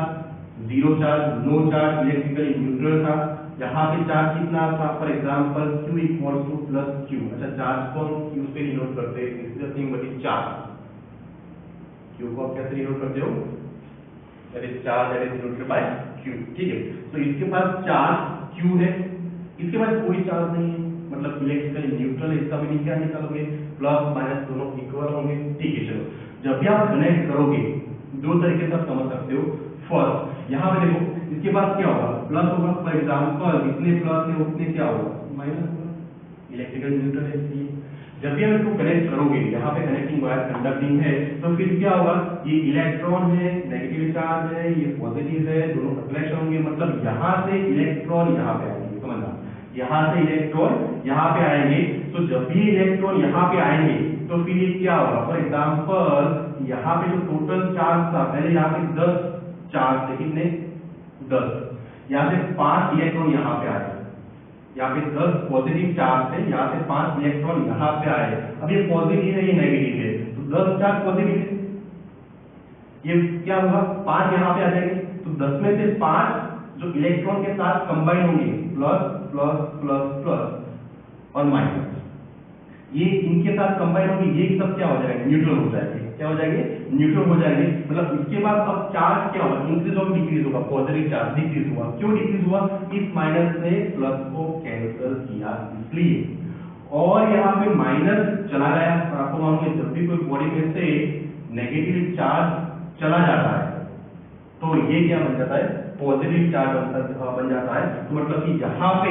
zero charge, no charge, electrically neutral था। यहाँ पे चार्ज कितना था, for example Q equals to plus Q। अच्छा, चार्ज को हम Q से डिनोट करते हैं, this is nothing but charge. Q को आप कैसे डिनोट करते हो, that is charge that is denoted by Q। ठीक है, तो इसके पास चार्ज Q है, इसके पास कोई चार्ज नहीं है, मतलब इलेक्ट्रिकली न्यूट्रल है। इसका मीनिंग क्या निकालोगे, प्लस माइनस दोनों इक्वल होंगे। ठीक है, चलो जब भी आप कनेक्ट करोगे दो तरीके से आप समझ सकते हो। फर्स्ट यहाँ पे देखो, इसके पास क्या होगा, प्लस होगा। फॉर एग्जांपल जितने प्लस है उतने क्या होगा, माइनस होगा, इलेक्ट्रिकल न्यूट्रल है इसलिए। जब भी आप इसको कनेक्ट करोगे, यहाँ पे कनेक्टिंग वायर कंडक्टिंग है, तो फिर क्या होगा, ये इलेक्ट्रॉन है, नेगेटिव चार्ज है, ये पॉजिटिव है, दोनों का कनेक्शन होंगे। मतलब यहाँ से इलेक्ट्रॉन यहाँ पे आएंगे, समझना, यहाँ से इलेक्ट्रॉन यहाँ पे आएंगे। तो जब भी इलेक्ट्रॉन यहाँ पे आएंगे तो फिर ये क्या होगा, फॉर एग्जांपल यहाँ पे जो टोटल चार्ज था, पहले यहाँ पे 10 चार्ज थे, कितने, 10, यहाँ से 5 इलेक्ट्रॉन यहाँ पे आए, यहाँ पे 10 पॉजिटिव चार्ज थे, यहाँ से 5 इलेक्ट्रॉन यहाँ पे आए। अब ये पॉजिटिव है, ये नेगेटिव है, तो 10 चार्ज पॉजिटिव है, ये क्या होगा, 5 यहाँ पे आ जाएंगे। तो 10 में से 5 जो इलेक्ट्रॉन के साथ कंबाइन होंगे, प्लस प्लस प्लस प्लस और माइनस, ये इनके साथ कंबाइन होंगे, ये सब क्या हो जाएंगे, न्यूट्रल हो जाएंगे। क्या हो जाएंगे, न्यूट्रल हो जाएंगे। मतलब इसके बाद अब चार्ज क्या होगा, इंक्रीज और डिक्रीज होगा, पॉजिटिव चार्ज डिक्रीज हुआ। क्यों डिक्रीज हुआ, इस माइनस ने प्लस को कैंसिल किया इसलिए, और यहाँ पे माइनस चला गया। और आपको मालूम है जब भी कोई बॉडी में से नेगेटिव चार्ज चला जाता है तो ये क्या बन जाता है, पॉजिटिव चार्ज बन जाता है। तो मतलब कि यहाँ पे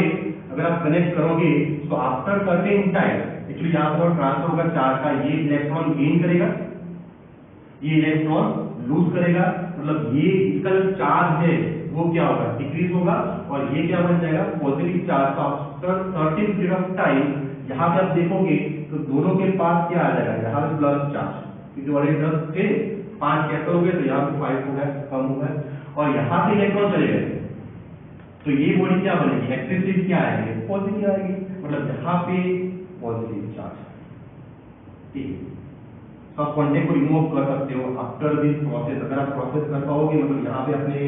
अगर आप कनेक्ट करोगे तो आफ्टर सर्टेन टाइम एक्चुअली यहाँ पर ट्रांसफर होगा चार्ज का, ये इलेक्ट्रॉन गेन करेगा, ये इलेक्ट्रॉन लूज करेगा। मतलब ये इसका जो चार्ज है वो क्या होगा, डिक्रीज होगा, और ये क्या बन जाएगा, positive charge. After certain period of time यहाँ पे आप देखोगे तो दोनों के पास क्या आ जाएगा, यहाँ पे प्लस चार्ज, क्योंकि ऑलरेडी 10 थे, 5 कैंसिल हो गए, तो यहाँ पे 5 हो गया, कम हो गया, और यहाँ पे इलेक्ट्रॉन चले गए। तो ये बॉडी क्या बनेगी, एक्सेसिव क्या आएगी, पॉजिटिव आएगी। मतलब यहाँ पे पॉजिटिव चार्ज। ठीक है, तो आप कांटेक्ट को रिमूव कर सकते हो आफ्टर दिस प्रोसेस। अगर आप प्रोसेस कर पाओगे, मतलब यहाँ पे आपने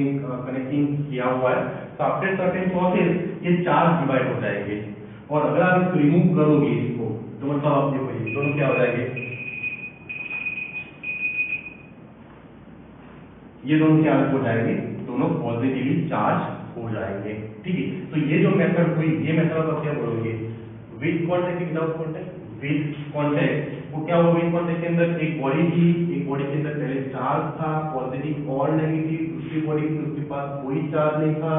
कनेक्टिंग किया हुआ है, तो आफ्टर सर्टेन प्रोसेस ये चार्ज डिवाइड हो जाएंगे। और अगर आप इसको रिमूव करोगे इसको, तो मतलब आप देखो दोनों क्या हो जाएंगे, ये दोनों क्या हो जाएंगे, दोनों पॉजिटिवली चार्ज हो जाएंगे। ठीक है, तो ये जो मेथड हुई, ये मेथड आप क्या बोलोगे, with contact without contact, with contact. वो क्या हुआ, विद कांटेक्ट के अंदर एक बॉडी थी, एक बॉडी के अंदर पहले चार्ज था पॉजिटिव और नेगेटिव, दूसरी बॉडी थी उसके पास कोई चार्ज नहीं था।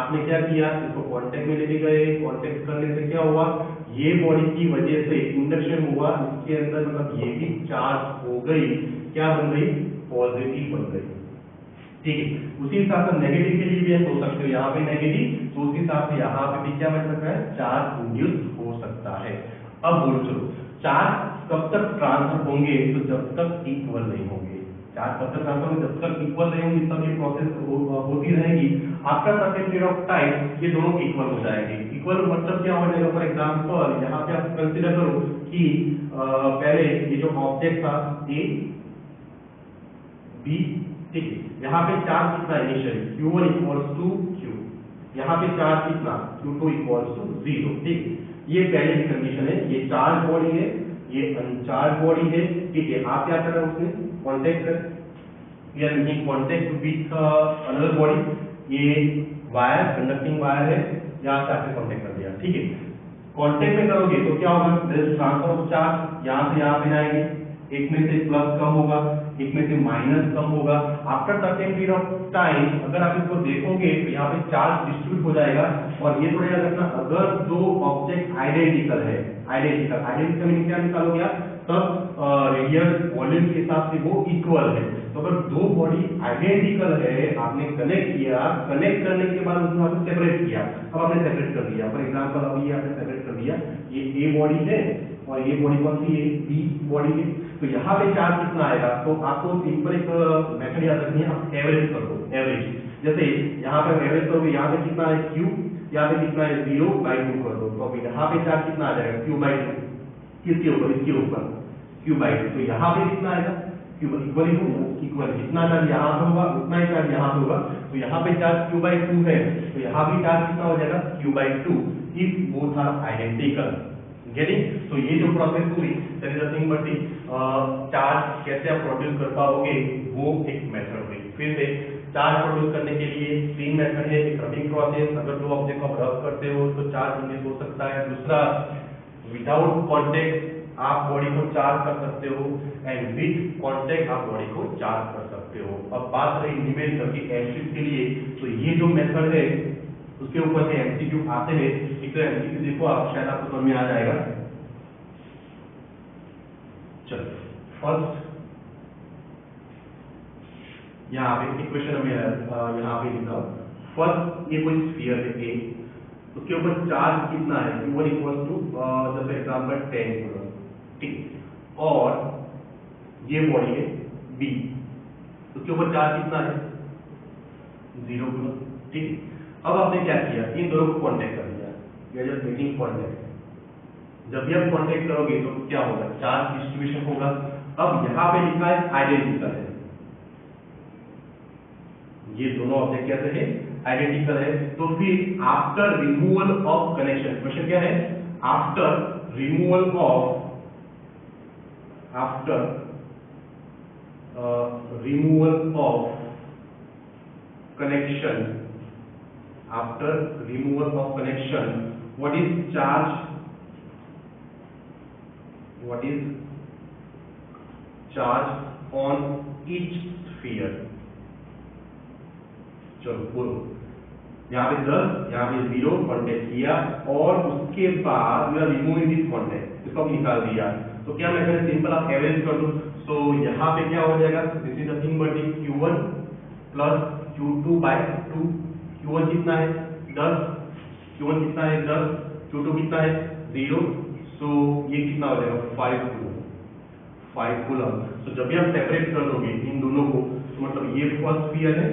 आपने क्या किया, इसको कांटेक्ट में लेके गए, कांटेक्ट करने से क्या हुआ, ये बॉडी की वजह से इंडक्शन हुआ, इसके अंदर मतलब ये भी चार्ज हो गई, क्या बन गई, पॉजिटिव बन गई। ठीक है, उसी हिसाब से नेगेटिव के लिए भी हम सोच सकते हो, यहाँ पे नेगेटिव, तो उसी हिसाब से यहाँ पे भी क्या बन सकता है, चार्ज इंड्यूस हो सकता है। अब बोलो चलो, चार्ज कब तक ट्रांसफर होंगे, तो जब तक इक्वल नहीं होंगे। चार्ज कब तक ट्रांसफर होंगे, जब तक इक्वल नहीं होंगे तब ये प्रोसेस होती रहेगी। After certain period of time ये दोनों इक्वल हो जाएंगे। इक्वल मतलब क्या हो जाएगा, फॉर एग्जांपल यहाँ पे आप कंसीडर करो कि पहले ये जो ऑब्जेक्ट था ए बी, ठीक है, यहाँ पे चार्ज कितना initially Q1 equals to Q, यहाँ पे चार्ज कितना Q2 इक्वल्स टू 0। ठीक, ये पहले की कंडीशन है, ये चार्ज बॉडी है, ये अनचार्ज बॉडी है। ठीक है, आप क्या कर रहे हो, उसमें कांटेक्ट कर, we are making contact with another body, ये वायर कंडक्टिंग वायर है, यहाँ से आपने कांटेक्ट कर दिया। ठीक है, कांटेक्ट में करोगे तो क्या होगा, ट्रांसफर ऑफ चार्ज, यहाँ से यहाँ पे जाएंगे, एक में से प्लस कम होगा, एक में से माइनस कम होगा। After certain period of time अगर आप इसको देखोगे तो यहाँ पे चार्ज डिस्ट्रीब्यूट हो जाएगा। और ये थोड़ा याद रखना, अगर दो ऑब्जेक्ट आइडेंटिकल है, आइडेंटिकल मीनिंग क्या निकालोगे आप, तब रेडियस वॉल्यूम के हिसाब से वो इक्वल है। तो अगर दो बॉडी आइडेंटिकल है, आपने कनेक्ट किया, कनेक्ट करने के बाद उसको आपने सेपरेट किया, अब आपने सेपरेट कर दिया, फॉर एग्जांपल अभी आपने सेपरेट कर दिया, ये ए बॉडी है और ये बॉडी कौन सी है, बी बॉडी है। तो यहाँ पे चार्ज कितना आएगा, तो आपको सिंपल एक मेथड याद रखनी है, आप एवरेज कर दो, एवरेज। जैसे यहाँ पे एवरेज करोगे, यहाँ पे कितना है Q, यहाँ पे कितना है 0/2 कर दो, तो अब यहाँ पे चार्ज कितना आ जाएगा Q/2, किसके ऊपर, इसके ऊपर Q/2। तो यहाँ पे कितना आएगा, Q इक्वल इक्वल, जितना चार्ज यहाँ पे होगा उतना ही चार्ज यहाँ पे होगा। तो यहाँ पे चार्ज Q/2 है, तो यहाँ भी चार्ज कितना हो जाएगा Q/2 if both are identical. Getting, तो ये जो प्रोसेस हुई that is nothing but charge कैसे आप प्रोड्यूस कर पाओगे, वो एक मेथड हुई। फिर से चार्ज प्रोड्यूस करने के लिए तीन मेथड है, एक रबिंग प्रोसेस, अगर दो ऑब्जेक्ट को आप रब करते हो तो चार्ज इंड्यूस हो सकता है। दूसरा विदाउट कांटेक्ट आप बॉडी को चार्ज कर सकते हो, एंड विद कांटेक्ट आप बॉडी को चार्ज कर सकते हो। अब बात रही न्यूमेरिकल की एमसीक्यू के लिए, तो ये जो मेथड है उसके ऊपर से एमसीक्यू आते हैं। एक तो एमसीक्यू देखो आप, शायद आपको समझ में आ जाएगा। चलो फर्स्ट यहाँ पे इक्वेशन में यहाँ पे लिखा, फर्स्ट ये कोई स्फीयर है ए, उसके ऊपर चार्ज कितना है Q1 इक्वल टू जैसे एग्जांपल 10 कूलम, ठीक, और ये बॉडी है बी, उसके ऊपर चार्ज कितना है 0 कूलम, ठीक। अब आपने क्या किया, इन दोनों को कांटेक्ट कर दिया, या जस्ट मेकिंग कांटेक्ट। जब भी आप कांटेक्ट करोगे तो क्या होगा, चार्ज डिस्ट्रीब्यूशन होगा। अब यहाँ पे लिखा है आइडेंटिकल है, ये दोनों ऑब्जेक्ट कैसे है, आइडेंटिकल है। तो फिर after removal of connection, question क्या है, after removal of connection, after removal of connection, what is charge on each sphere? चलो बोलो, यहाँ पे 10, यहाँ पे 0 कॉन्टेक्ट किया, और उसके बाद मैं रिमूविंग दिस कॉन्टेक्ट, इसको निकाल दिया। तो क्या मैं सिंपल आप एवरेज कर दूं, तो यहाँ पे क्या हो जाएगा, this is nothing but Q1 plus Q2/2। Q1 कितना है 10, Q1 कितना है 10, Q2 कितना है 0, सो ये कितना हो जाएगा 5 कूलम। तो जब भी आप सेपरेट कर दोगे इन दोनों को, तो मतलब ये फर्स्ट स्फीयर है,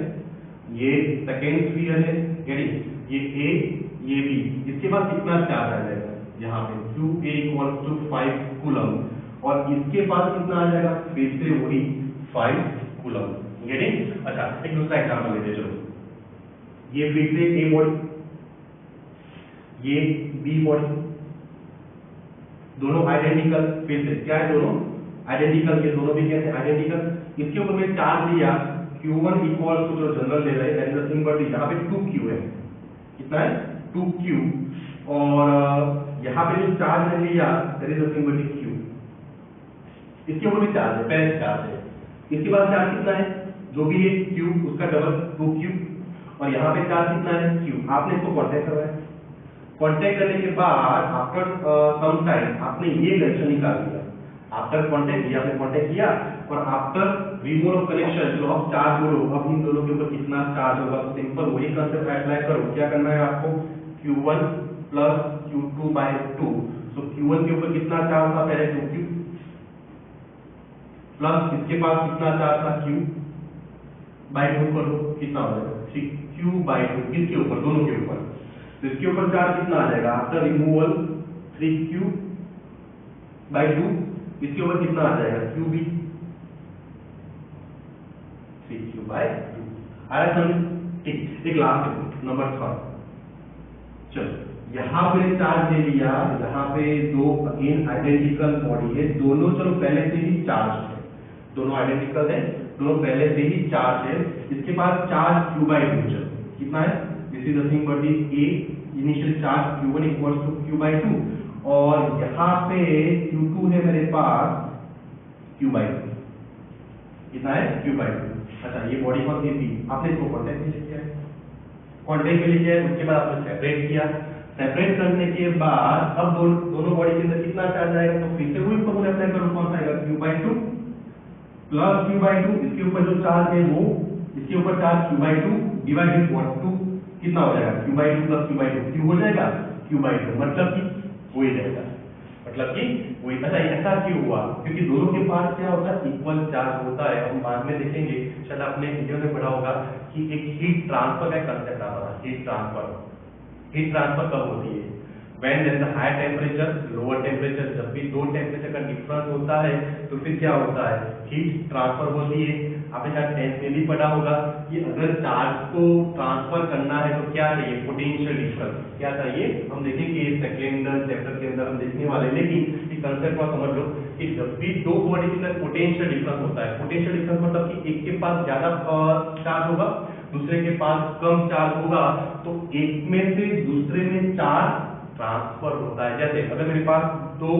ये सेकेंड स्फीयर है, यानी ये A ये B, इसके बाद कितना चार्ज आ जाएगा यहाँ पे QA इक्वल टू 5 कूलम, और इसके पास कितना आ जाएगा, फिर से वही 5 कूलम। गेटिंग, अच्छा एक दूसरा एग्जांपल लेते चलो, ये फिर से A बॉडी, ये B बॉडी, दोनों आइडेंटिकल, फिर से क्या है दोनों आइडेंटिकल, ये दोनों भी कैसे आइडेंटिकल। इसके ऊपर मैं चार्ज लिया Q1 इक्वल टू जो जनरल ले रहे हैं दैट इज नथिंग बट यहाँ पे 2Q है, कितना है 2Q, और यहाँ पे जो चार्ज मैंने लिया that is nothing but Q, इसके ऊपर भी चार्ज है, पहले चार्ज है, इसके बाद चार्ज कितना है जो भी है Q उसका डबल 2Q, और यहाँ पे चार्ज कितना है Q। आपने इसको कांटेक्ट करवाया, कांटेक्ट करने के बाद आफ्टर सम टाइम आपने ये रिलेशन निकाल दिया, आफ्टर कांटेक्ट, ये आपने कांटेक्ट किया, और आफ्टर रिमूवल ऑफ कनेक्शन जो अब चार्ज बोलो, अब इन दोनों के ऊपर कितना चार्ज होगा, तो सिंपल वही कांसेप्ट अप्लाई करो। क्या करना है आपको, Q1 प्लस Q2 बाय 2, सो Q1 के ऊपर कितना चार्ज था पहले 2Q, प्लस इसके पास कितना चार्ज था Q बाय 2 करो, कितना हो जाएगा 3Q बाय 2, किसके ऊपर, दोनों के ऊपर, तो इसके ऊपर चार्ज कितना आ जाएगा आफ्टर रिमूवल 3Q बाय 2, इसके ऊपर कितना आ जाएगा QB 3Q बाय 2 आया समझ। ठीक, एक लास्ट नंबर 3, चलो यहाँ पे चार्ज ले लिया, यहाँ पे दो अगेन आइडेंटिकल बॉडी है, दोनों चलो पहले से ही चार्ज है, दोनों आइडेंटिकल है, दोनों पहले से ही चार्ज है, इसके पास चार्ज Q बाय 2 चलो कितना है, this is nothing but A initial charge Q1 equals to Q by 2, और यहाँ पे Q2 है मेरे पास Q बाय 2, कितना है Q बाय 2। अच्छा ये बॉडी कौन सी थी, आपने इसको कांटेक्ट में लिया है, कांटेक्ट में लिया है, उसके बाद आपने सेपरेट किया, सेपरेट करने के बाद अब दोनों बॉडी के अंदर कितना चार्ज आएगा, तो फिर से वही फॉर्मूला अप्लाई करो, कौन सा आएगा Q by 2 plus Q by 2, इसके ऊपर जो चार्ज है वो, इसके ऊपर चार्ज Q बाय 2 डिवाइडेड 2, कितना हो जाएगा Q by 2 plus Q by 2, Q हो जाएगा Q बाय 2, मतलब कि हो ही जाएगा, मतलब कि वही। अच्छा ऐसा क्यों हुआ, क्योंकि दोनों के पास क्या होता है इक्वल चार्ज होता है, हम बाद में देखेंगे, शायद आपने वीडियो में पढ़ा होगा कि एक हीट ट्रांसफर का कंसेप्ट आता है, हीट ट्रांसफर। हीट ट्रांसफर कब होती है, when there is a high temperature lower temperature, जब भी दो टेम्परेचर का डिफरेंस होता है तो फिर क्या होता है हीट ट्रांसफर होती है। आपने शायद 10th में भी पढ़ा होगा कि अगर चार्ज को ट्रांसफर करना है तो क्या चाहिए, पोटेंशियल डिफरेंस क्या चाहिए, हम देखेंगे सेकेंड चैप्टर के अंदर हम देखने वाले, लेकिन ये कंसेप्ट को समझ लो कि जब भी दो बॉडी के अंदर पोटेंशियल डिफरेंस होता है, पोटेंशियल डिफरेंस मतलब कि एक के पास ज्यादा चार्ज होगा दूसरे के पास कम चार्ज होगा, तो एक में से दूसरे में चार्ज ट्रांसफर होता है। जैसे अगर मेरे पास दो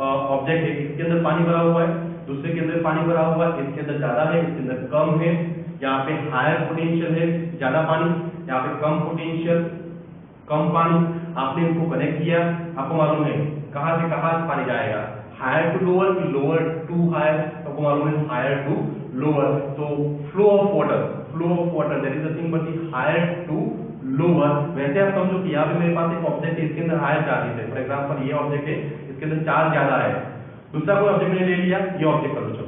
ऑब्जेक्ट है, इसके अंदर पानी भरा हुआ है, दूसरे के अंदर पानी भरा हुआ है, इसके अंदर ज्यादा है इसके अंदर कम है, यहाँ पे हायर पोटेंशियल है ज्यादा पानी, यहाँ पे कम पोटेंशियल कम पानी, आपने इनको कनेक्ट किया, आपको मालूम है कहां से कहां पानी जाएगा, हायर टू लोअर कि लोअर टू हायर, आपको मालूम है हायर टू लोअर, तो flow of water that is nothing but the higher to lower. वैसे आप समझो कि यहाँ पे मेरे पास एक ऑब्जेक्ट है, इसके अंदर हायर चार्जेस है, फॉर एग्जांपल ये ऑब्जेक्ट है इसके अंदर चार्ज ज्यादा है, दूसरा कोई ऑब्जेक्ट मैंने ले लिया, ये ऑब्जेक्ट कर लो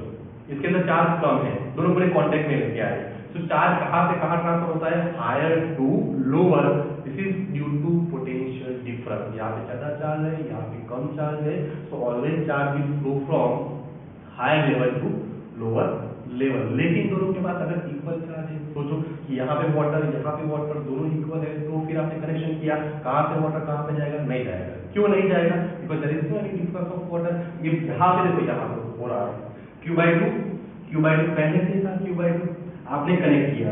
इसके अंदर चार्ज कम है, दोनों पूरे कांटेक्ट में लेके आए, तो चार्ज कहां से कहां ट्रांसफर होता है, higher to lower, this is due to potential difference. यहाँ पे ज्यादा चार्ज है यहाँ पे कम चार्ज है, so always charge will flow from higher level to lower level, लेकिन दोनों के पास अगर इक्वल चार्ज है, सोचो कि यहाँ पे वाटर दोनों इक्वल है, तो फिर आपने कनेक्शन किया, कहाँ से वाटर कहाँ पे जाएगा, नहीं जाएगा, क्यों नहीं जाएगा, because there is no any difference of water. ये यहाँ पे देखो यहाँ पे हो रहा है Q बाय 2 पहले से था Q बाय 2, आपने कनेक्ट किया,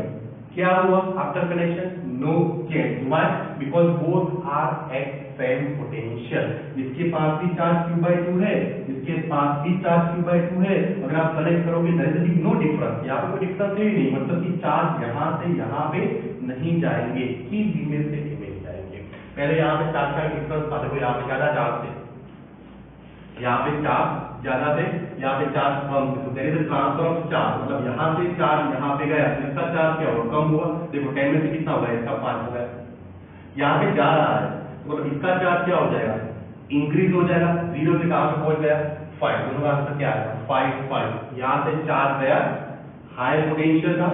क्या हुआ after connection, no change, why, because both are at same potential, इसके पास भी चार्ज Q बाय 2 है, इसके पास भी चार्ज Q बाय 2 है, अगर आप कनेक्ट करोगे देयर इज नो डिफरेंस, यहाँ पे कोई डिफरेंस ही नहीं, मतलब कि चार्ज यहाँ से यहाँ पे नहीं जाएंगे, कि इमेज से इमेज जाएंगे। पहले यहाँ पे चार्ज का डिफरेंस था, देखो यहाँ पे ज्यादा चार्ज थे, यहाँ पे चार्ज ज्यादा थे, यहाँ पे चार्ज कम थे, तो there is transfer of charge, मतलब यहाँ से चार्ज यहाँ पे गया, इसका चार्ज क्या होगा, कम हुआ, देखो 10 में से कितना होगा, इसका 5 हो गया, यहाँ पे जा रहा है मतलब इसका चार्ज क्या हो जाएगा, इंक्रीज हो जाएगा, 0 से कहां पे पहुंच गया 5, दोनों का आंसर क्या आएगा 5, यहाँ से चार्ज गया, हायर पोटेंशियल था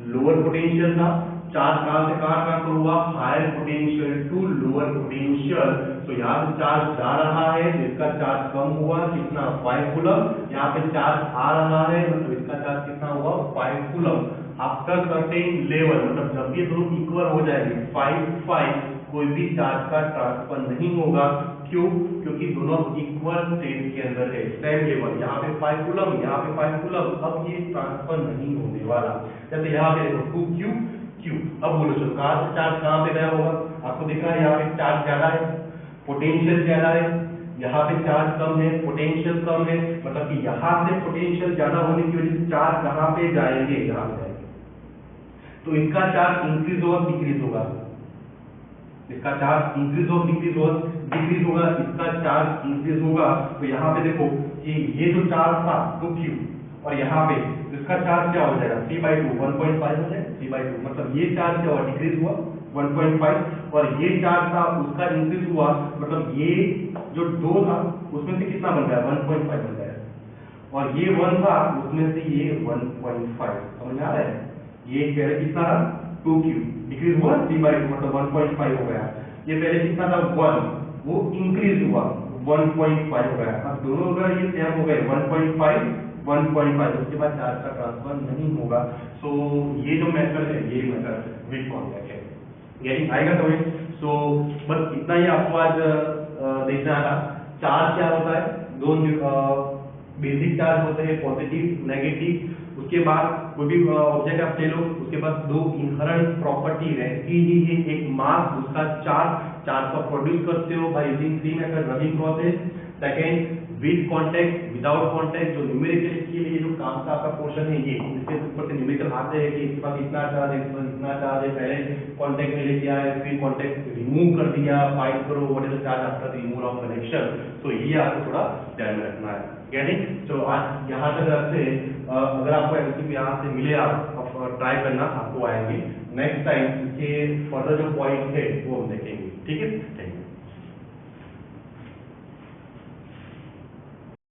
लोअर पोटेंशियल था, चार्ज कहां से कहां ट्रांसफर हुआ, higher potential to lower potential, तो यहाँ से चार्ज जा रहा है, इसका चार्ज कम हुआ, कितना 5 कूलम, यहाँ पे चार्ज आ रहा है, मतलब इसका चार्ज कितना हुआ 5 कूलम, आफ्टर सर्टेन लेवल, मतलब जब ये दोनों इक्वल हो जाएंगे 5 कोई भी चार्ज का ट्रांसफर नहीं होगा, क्यों? क्योंकि दोनों इक्वल स्टेट के अंदर है, सेम लेवल। यहाँ पे 5 कूलम, यहाँ पे 5 कूलम। अब ये ट्रांसफर नहीं होने वाला। जैसे यहाँ पे देखो 2q q। अब बोलो चलो कहाँ से चार्ज कहाँ पे गया होगा? आपको दिख रहा है यहाँ पे चार्ज ज्यादा है, पोटेंशियल ज्यादा है, यहाँ पे चार्ज कम है, पोटेंशियल कम है। मतलब कि यहाँ से पोटेंशियल ज्यादा होने की वजह से चार्ज कहाँ पे जाएंगे? यहाँ पे जाएंगे। तो इसका चार्ज इंक्रीज होगा डिक्रीज होगा? इसका चार्ज इंक्रीज होगा डिक्रीज होगा? डिक्रीज होगा। इसका चार्ज इंक्रीज होगा। तो यहाँ पे देखो कि ये जो चार्ज था 2q और यहाँ पे इसका चार्ज क्या हो जाएगा? 3/2 1.5 हो जाएगा। 3/2 मतलब ये चार्ज क्या हुआ? डिक्रीज हुआ 1.5। और ये चार्ज था उसका इंक्रीज हुआ, मतलब ये जो 2 था उसमें से कितना बन गया? 1.5 बन गया। और ये 1 था उसमें से ये 1.5। समझ में आ रहा है? ये पहले कितना था? 2q डिक्रीज हुआ 3/2 मतलब 1.5 हो गया। ये पहले कितना था? 1, वो इंक्रीज हुआ 1.5 हो गया। अब दोनों अगर ये सेम हो गए 1.5 उसके बाद चार्ज का ट्रांसफर नहीं होगा। सो ये जो मेथड है ये मेथड वीक कॉन्टैक्ट है। गेटिंग आएगा समझ? सो बस इतना ही आपको आज देखना था। चार्ज क्या होता है? दो बेसिक चार्ज होते हैं, पॉजिटिव नेगेटिव। उसके बाद कोई भी ऑब्जेक्ट आप ले लो, उसके पास 2 इनहेरेंट प्रॉपर्टी रहती ही है। एक मास, दूसरा चार्ज को प्रोड्यूस करते हो by using 3 method running process. Second with contact, without contact. जो न्यूमेरिकल के लिए जो काम का आपका पोर्शन है ये, इसके ऊपर से न्यूमेरिकल आते हैं कि इसके पास इतना चार्ज है, इसके पास इतना चार्ज है। पहले कांटेक्ट में लेके आए, फिर कांटेक्ट रिमूव कर दिया, फाइंड करो what is the charge after removal of connection. तो ये आपको थोड़ा ध्यान में रखना है। गेटिंग? तो आज यहाँ तक रखते हैं। अगर आपको एमसीक्यू यहाँ से मिले आप ट्राई करना, आपको आएंगे। नेक्स्ट टाइम इसके फर्दर जो पॉइंट है वो हम देखेंगे। ठीक है? Thank you.